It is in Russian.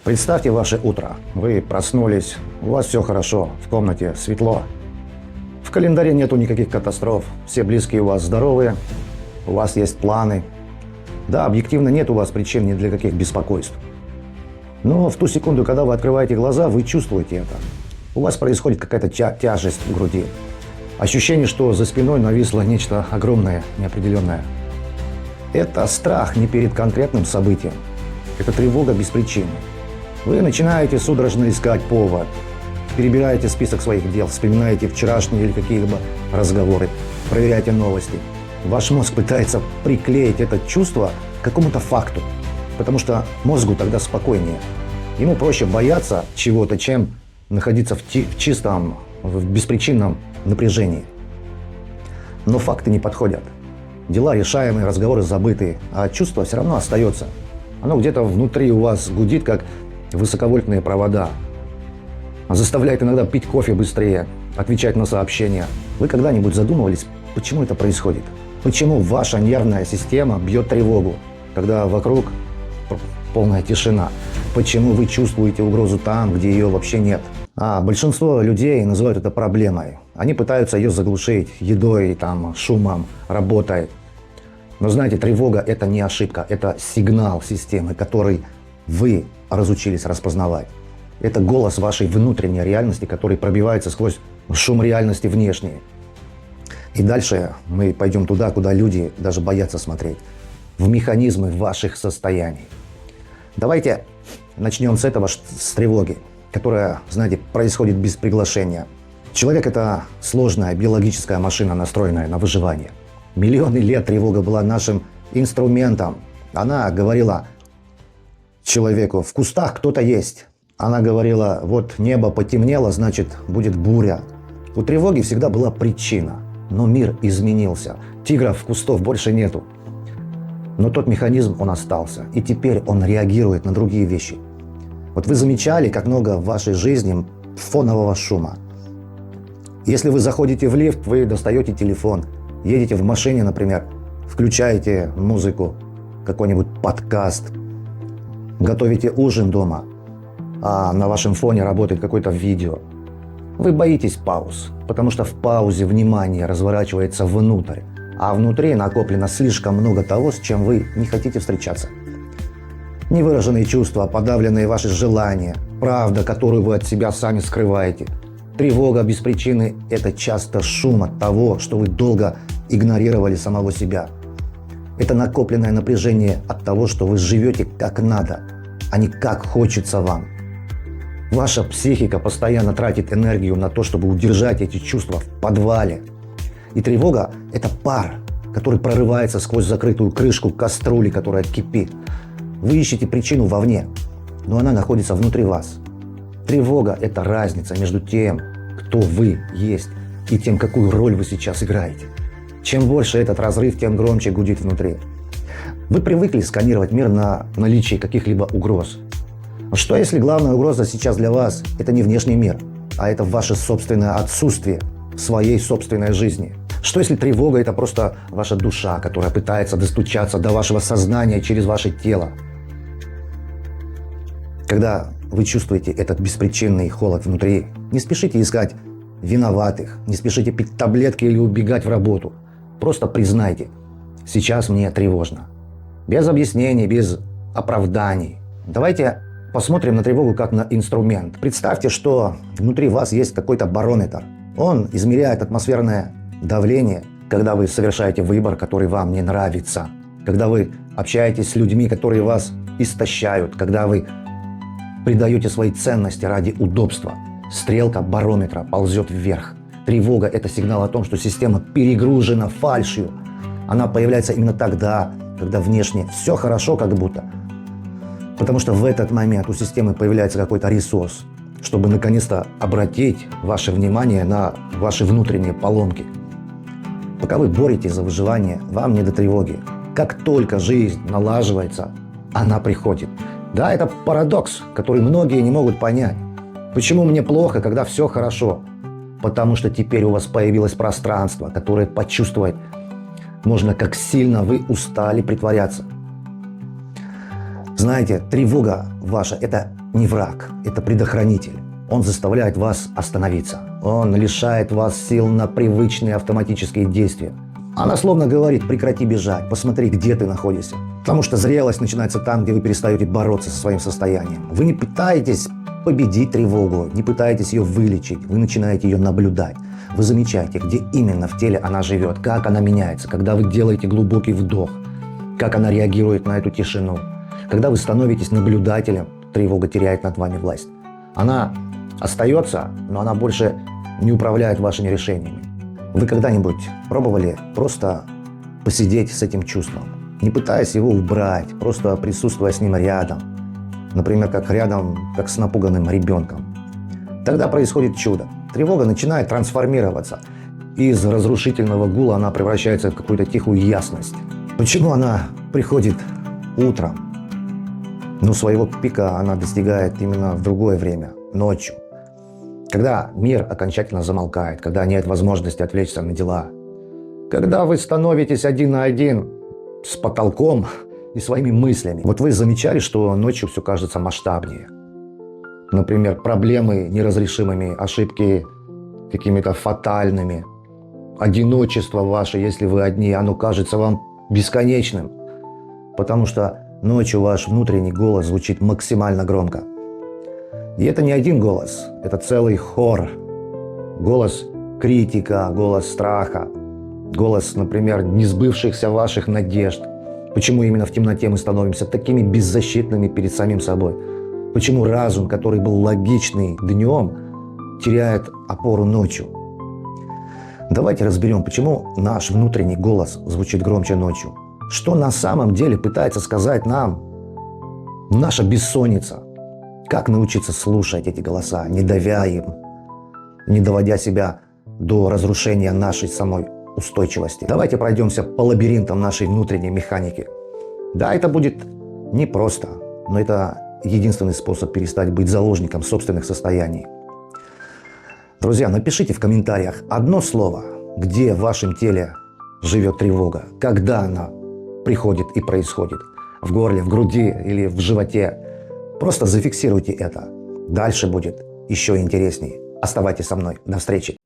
Представьте ваше утро. Вы проснулись, у вас все хорошо, в комнате светло. В календаре нету никаких катастроф, все близкие у вас здоровые, у вас есть планы. Да, объективно нет у вас причин ни для каких беспокойств. Но в ту секунду, когда вы открываете глаза, вы чувствуете это. У вас происходит какая-то тяжесть в груди. Ощущение, что за спиной нависло нечто огромное, неопределенное. Это страх не перед конкретным событием. Это тревога без причины. Вы начинаете судорожно искать повод. Перебираете список своих дел, вспоминаете вчерашние или какие-либо разговоры, проверяете новости. Ваш мозг пытается приклеить это чувство к какому-то факту, потому что мозгу тогда спокойнее. Ему проще бояться чего-то, чем находиться в чистом, в беспричинном напряжении. Но факты не подходят. Дела решаемые, разговоры забытые, а чувство все равно остается. Оно где-то внутри у вас гудит, как высоковольтные провода. Заставляет иногда пить кофе быстрее, отвечать на сообщения. Вы когда-нибудь задумывались, почему это происходит? Почему ваша нервная система бьет тревогу, когда вокруг полная тишина? Почему вы чувствуете угрозу там, где ее вообще нет? Большинство людей называют это проблемой. Они пытаются ее заглушить едой, шумом, работой. Но знаете, тревога – это не ошибка, это сигнал системы, который вы разучились распознавать. Это голос вашей внутренней реальности, который пробивается сквозь шум реальности внешней. И дальше мы пойдем туда, куда люди даже боятся смотреть. В механизмы ваших состояний. Давайте начнем с этого, с тревоги, которая, знаете, происходит без приглашения. Человек – это сложная биологическая машина, настроенная на выживание. Миллионы лет тревога была нашим инструментом. Она говорила человеку: в кустах кто-то есть. Она говорила: вот небо потемнело, значит будет буря. У тревоги всегда была причина, но мир изменился. Тигров, кустов больше нету. Но тот механизм, он остался, и теперь он реагирует на другие вещи. Вот вы замечали, как много в вашей жизни фонового шума. Если вы заходите в лифт, вы достаете телефон, едете в машине, например, включаете музыку, какой-нибудь подкаст, готовите ужин дома, а на вашем фоне работает какое-то видео. Вы боитесь пауз, потому что в паузе внимание разворачивается внутрь, а внутри накоплено слишком много того, с чем вы не хотите встречаться. Невыраженные чувства, подавленные ваши желания, правда, которую вы от себя сами скрываете. Тревога без причины – это часто шум от того, что вы долго игнорировали самого себя. Это накопленное напряжение от того, что вы живете как надо, а не как хочется вам. Ваша психика постоянно тратит энергию на то, чтобы удержать эти чувства в подвале. И тревога – это пар, который прорывается сквозь закрытую крышку кастрюли, которая кипит. Вы ищете причину вовне, но она находится внутри вас. Тревога – это разница между тем, кто вы есть, и тем, какую роль вы сейчас играете. Чем больше этот разрыв, тем громче гудит внутри. Вы привыкли сканировать мир на наличие каких-либо угроз. Что если главная угроза сейчас для вас – это не внешний мир, а это ваше собственное отсутствие в своей собственной жизни? Что если тревога – это просто ваша душа, которая пытается достучаться до вашего сознания через ваше тело? Когда вы чувствуете этот беспричинный холод внутри, не спешите искать виноватых, не спешите пить таблетки или убегать в работу. Просто признайте: сейчас мне тревожно. Без объяснений, без оправданий. Давайте посмотрим на тревогу как на инструмент. Представьте, что внутри вас есть какой-то барометр. Он измеряет атмосферное давление, когда вы совершаете выбор, который вам не нравится, когда вы общаетесь с людьми, которые вас истощают, когда вы предаете свои ценности ради удобства. Стрелка барометра ползет вверх. Тревога – это сигнал о том, что система перегружена фальшью. Она появляется именно тогда, когда внешне все хорошо как будто. Потому что в этот момент у системы появляется какой-то ресурс, чтобы наконец-то обратить ваше внимание на ваши внутренние поломки. Пока вы боретесь за выживание, вам не до тревоги. Как только жизнь налаживается, она приходит. Да, это парадокс, который многие не могут понять. Почему мне плохо, когда все хорошо? Потому что теперь у вас появилось пространство, которое почувствовать можно, как сильно вы устали притворяться. Знаете, тревога ваша – это не враг, это предохранитель. Он заставляет вас остановиться. Он лишает вас сил на привычные автоматические действия. Она словно говорит: прекрати бежать, посмотри, где ты находишься. Потому что зрелость начинается там, где вы перестаете бороться со своим состоянием. Вы не пытаетесь победить тревогу, не пытаетесь ее вылечить, вы начинаете ее наблюдать. Вы замечаете, где именно в теле она живет, как она меняется, когда вы делаете глубокий вдох, как она реагирует на эту тишину. Когда вы становитесь наблюдателем, тревога теряет над вами власть. Она остается, но она больше не управляет вашими решениями. Вы когда-нибудь пробовали просто посидеть с этим чувством, не пытаясь его убрать, просто присутствуя с ним рядом? Например, как с напуганным ребенком. Тогда происходит чудо. Тревога начинает трансформироваться. Из разрушительного гула она превращается в какую-то тихую ясность. Почему она приходит утром? Но своего пика она достигает именно в другое время, ночью. Когда мир окончательно замолкает, когда нет возможности отвлечься на дела. Когда вы становитесь один на один с потолком и своими мыслями. Вот вы замечали, что ночью все кажется масштабнее. Например, проблемы неразрешимыми, ошибки какими-то фатальными. Одиночество ваше, если вы одни, оно кажется вам бесконечным. Потому что ночью ваш внутренний голос звучит максимально громко. И это не один голос, это целый хор. Голос критика, голос страха, голос, например, несбывшихся ваших надежд. Почему именно в темноте мы становимся такими беззащитными перед самим собой? Почему разум, который был логичный днем, теряет опору ночью? Давайте разберем, почему наш внутренний голос звучит громче ночью. Что на самом деле пытается сказать нам наша бессонница? Как научиться слушать эти голоса, не давя им, не доводя себя до разрушения нашей самой устойчивости? Давайте пройдемся по лабиринтам нашей внутренней механики. Да, это будет непросто, но это единственный способ перестать быть заложником собственных состояний. Друзья, напишите в комментариях одно слово, где в вашем теле живет тревога, когда она приходит и происходит. В горле, в груди или в животе. Просто зафиксируйте это. Дальше будет еще интереснее. Оставайтесь со мной. До встречи.